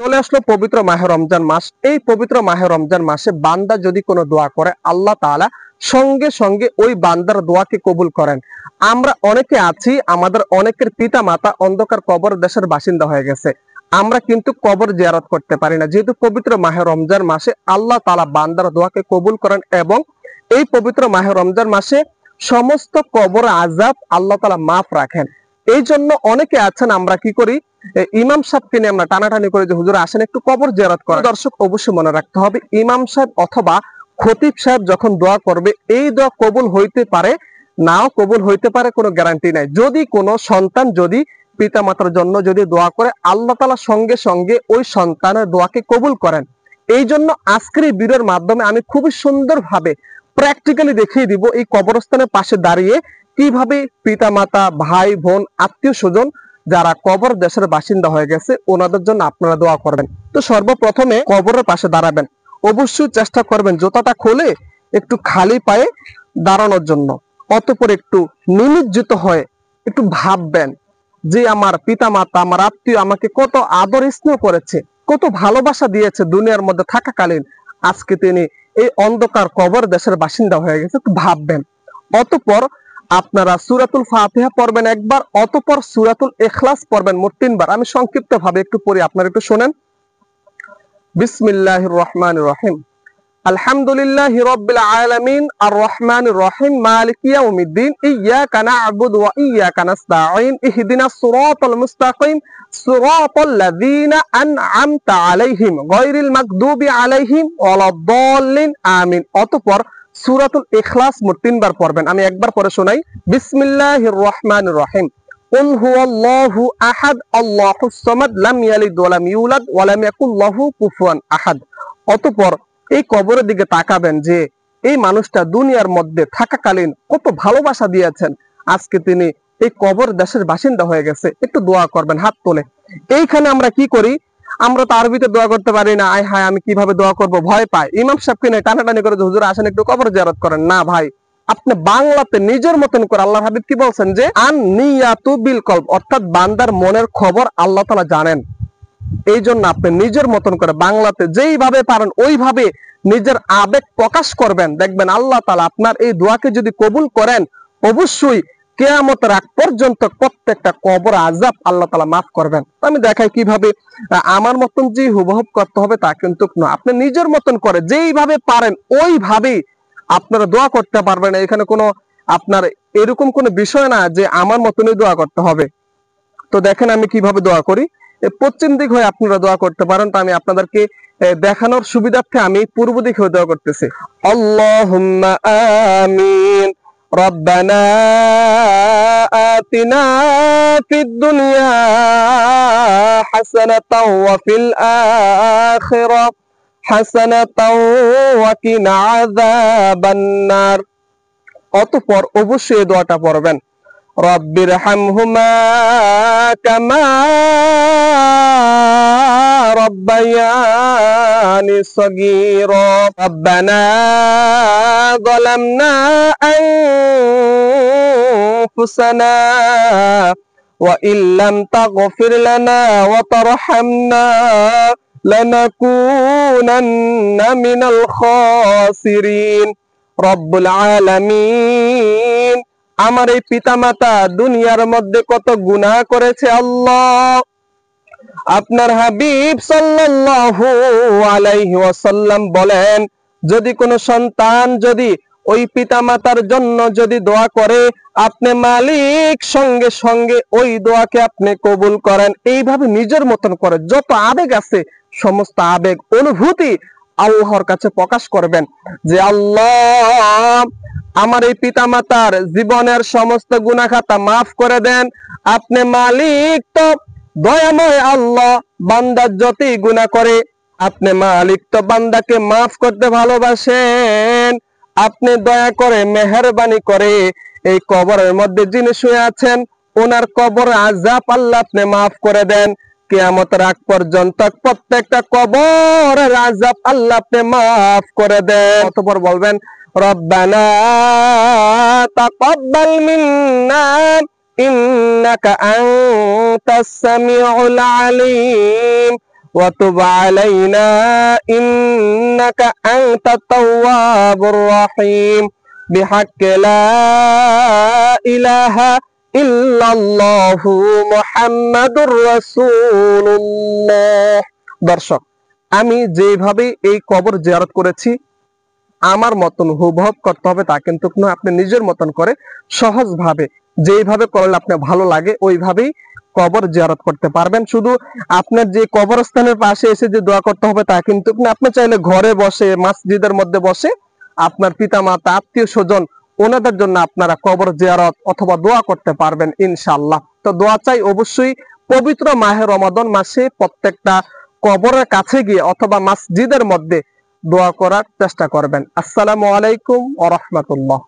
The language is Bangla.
চলে আসলো পবিত্র মাহে রমজান মাস। এই পবিত্র মাহে রমজান মাসে বান্দা যদি কোনো দোয়া করে, আল্লাহ তাআলা সঙ্গে সঙ্গে ওই বান্দার দোয়াকে কবুল করেন। আমরা অনেকে আছি, আমাদের অনেকের পিতা মাতা অন্ধকার কবর দেশের বাসিন্দা হয়ে গেছে, আমরা কিন্তু কবর জিয়ারত করতে পারি না। যেহেতু পবিত্র মাহে রমজান মাসে আল্লাহ তাআলা বান্দার দোয়াকে কবুল করেন এবং এই পবিত্র মাহে রমজান মাসে সমস্ত কবর আযাব আল্লাহ তাআলা মাফ রাখেন। এই জন্য অনেকে আছেন, আমরা কি করি, ইমাম সাহেবকে নিয়ে আমরা টানাটানি করে যে হুজুর আসেন একটু কবর জিয়ারত করেন। দর্শক অবশ্যই মনে রাখতে হবে, ইমাম সাহেব অথবা খতিব সাহেব যখন দোয়া করবে, এই দোয়া কবুল হইতে পারে, নাও কবুল হইতে পারে, কোনো গ্যারান্টি নাই। যদি কোনো সন্তান যদি পিতা মাতার জন্য যদি দোয়া করে, আল্লাহ তাআলা সঙ্গে সঙ্গে ওই সন্তানের দোয়াকে কবুল করেন। এই জন্য আজকের এই ভিডিওর মাধ্যমে আমি খুবই সুন্দরভাবে প্র্যাকটিক্যালি দেখিয়ে দিব এই কবরস্থানের পাশে দাঁড়িয়ে কিভাবে পিতা মাতা, ভাই বোন, আত্মীয় স্বজন যারা কবর দেশের বাসিন্দা হয়ে গেছে ওনাদের জন্য আপনারা দোয়া করবেন। তো সর্বপ্রথমে কবরের পাশে দাঁড়াবেন, অবশ্যই চেষ্টা করবেন জুতাটা খুলে একটু খালি পায়ে দাঁড়ানোর জন্য। অতঃপর একটু নিমজ্জিত হয়ে একটু ভাববেন যে আমার পিতা মাতা, আমার আত্মীয় আমাকে কত আদর স্নেহ করেছে, কত ভালোবাসা দিয়েছে দুনিয়ার মধ্যে থাকাকালীন, আজকে তিনি এই অন্ধকার কবর দেশের বাসিন্দা হয়ে গেছে, একটু ভাববেন। অতঃপর আপনারা সূরাতুল ফাতিহা পড়বেন একবার, অতঃপর সূরাতুল ইখলাস পড়বেন মোট 3 বার। আমি সংক্ষিপ্ত ভাবে একটু পড়ি, আপনারা একটু শুনেন। বিসমিল্লাহির রহমানির রহিম, আলহামদুলিল্লাহি রাব্বিল আলামিন, আর রহমানির রহিম, মালিকি ইয়াউমিদ্দিন, ইয়্যাকা না'বুদু ওয়া ইয়্যাকা নাস্তাঈন, ইহদিনাস সিরাতাল মুস্তাকিম, সিরাতাল লাযীনা আন'আমতা আলাইহিম, গায়রিল মাগদুবি আলাইহিম ওয়ালাদ-দাল্লিন, আমিন। অতঃপর সূরাতুল ইখলাস মোট 3 বার পড়বেন। আমি একবার পড়ে শোনাই। বিসমিল্লাহির রহমানির রহিম, কুল হুয়াল্লাহু আহাদ, আল্লাহুস সামাদ, লাম ইয়ালিদ ওয়া লাম ইউলাদ ওয়া লাম ইয়াকুল লাহু কুফুয়ান আহাদ। অতঃপর এই কবরের দিকে তাকাবেন যে এই মানুষটা দুনিয়ার মধ্যে থাকাকালীন কত ভালোবাসা দিয়েছেন, আজকে তিনি এই কবর দেশের বাসিন্দা হয়ে গেছে। একটু দোয়া করবেন হাত তোলে। এইখানে আমরা কি করি, আমরা তো আরবিতে দোয়া করতে পারি না, আয় হায় আমি কিভাবে দোয়া করব, ভয় পাই। ইমাম সাহেবকে নিয়ে টানাটানি করে হুজুর আসেন একটু কবর জিয়ারত করেন, না ভাই, আপনি বাংলাতে নিজের মতন করে, আল্লাহর হাবিব কি বলছেন যে আন নিয়াতু বিল কলব, অর্থাৎ বান্দার মনের খবর আল্লাহ তাআলা জানেন। এই জন্য আপনি নিজের মতন করে বাংলাতে যেইভাবে পারেন ওইভাবে নিজের আবেগ প্রকাশ করবেন, দেখবেন আল্লাহ তাআলা আপনার এই দোয়াকে যদি কবুল করেন, অবশ্যই কিয়ামতের আগ পর্যন্ত প্রত্যেকটা কবর আযাব আল্লাহ তাআলা মাফ করবেন। আমি দেখাই কিভাবে। আমার মতন যে হুবহু করতে হবে তা কিন্তু না, আপনি নিজের মতন করে যেইভাবে পারেন ওইভাবেই আপনারা দোয়া করতে পারবেন। এখানে কোনো আপনার এরকম কোনো বিষয় না যে আমার মতনই দোয়া করতে হবে। তো দেখেন আমি কিভাবে দোয়া করি। পশ্চিম দিক হয়ে আপনারা দোয়া করতে পারেন, তো আমি আপনাদেরকে দেখানোর সুবিধার্থে আমি পূর্ব দিক হয়ে দোয়া করতেছি। আল্লাহুম্মা আমিন। রব্বানা আতিনা ফিদ দুনিয়া হাসানাতাও ওয়া ফিল আখিরা হাসানাতাও ওয়া কিনা আযাবান নার। অতঃপর অবশ্যই এই দোয়াটা পড়বেন, রব্বিরহামহুমা কামা রব্বায়ানি সগীরা, রব্বানা যালামনা আনফুসানা ওয়া ইল্লাম তাগফির লানা ওয়া তারহামনা লানাকুনান্না মিনাল খাসিরিন। রব্বুল আলামিন, আমার এই পিতামাতা দুনিয়ার মধ্যে কত গুনাহ করেছে আল্লাহ। আপনার হাবিব সাল্লাল্লাহু আলাইহি ওয়াসাল্লাম বলেন, যদি কোনো সন্তান যদি ওই পিতামাতার জন্য যদি দোয়া করে, আপনি মালিক সঙ্গে সঙ্গে ওই দোয়াকে আপনি কবুল করেন। এইভাবে নিজের মতন করে যত আবেগ আছে সমস্ত আবেগ অনুভূতি আল্লাহর কাছে প্রকাশ করবেন যে আল্লাহ আমার এই পিতামাতার জীবনের সমস্ত গুনাহ খাতা মাফ করে দেন। আপনি মালিক তো দয়াময় আল্লাহ, বান্দা যতই গুনাহ করে আপনি মালিক তো বান্দাকে মাফ করতে ভালোবাসেন। আপনি দয়া করে মেহেরবানি করে এই কবরের মধ্যে যিনি শুয়ে আছেন ওনার কবর আযাব আল্লাহ আপনি মাফ করে দেন। কিয়ামতের আগ পর্যন্ত প্রত্যেকটা কবরের আযাব আল্লাহ আপনি মাফ করে দেন। অতঃপর বলবেন, রব্বানা তাকাব্বাল মিন্না ইন্নাকা আনতাস সামিউল আলিম وتب علينا إنك أنت التواب الرحيم بحق لا إله إلا الله محمد رسول الله। দর্শক, আমি যেভাবে এই কবর জিয়ারত করেছি আমার মতন হুবহু করতে হবে তা কিন্তু না, আপনি নিজের মতন করে সহজভাবে যেইভাবে করলে আপনার ভালো লাগে ওইভাবেই কবর জিয়ারত করতে পারবেন। শুধু আপনার যে কবরস্থানের পাশে এসে যে দোয়া করতে হবে তা কিন্তু না, আপনি চাইলে ঘরে বসে মসজিদের মধ্যে বসে আপনার পিতামাতা আত্মীয় স্বজন ওনাদের জন্য আপনারা কবর জিয়ারত অথবা দোয়া করতে পারবেন ইনশাআল্লাহ। তো দোয়া চাই অবশ্যই পবিত্র মাহে রমাদান মাসে প্রত্যেকটা কবরের কাছে গিয়ে অথবা মসজিদের মধ্যে দোয়া করার চেষ্টা করবেন। আসসালামু আলাইকুম ওয়া রাহমাতুল্লাহ।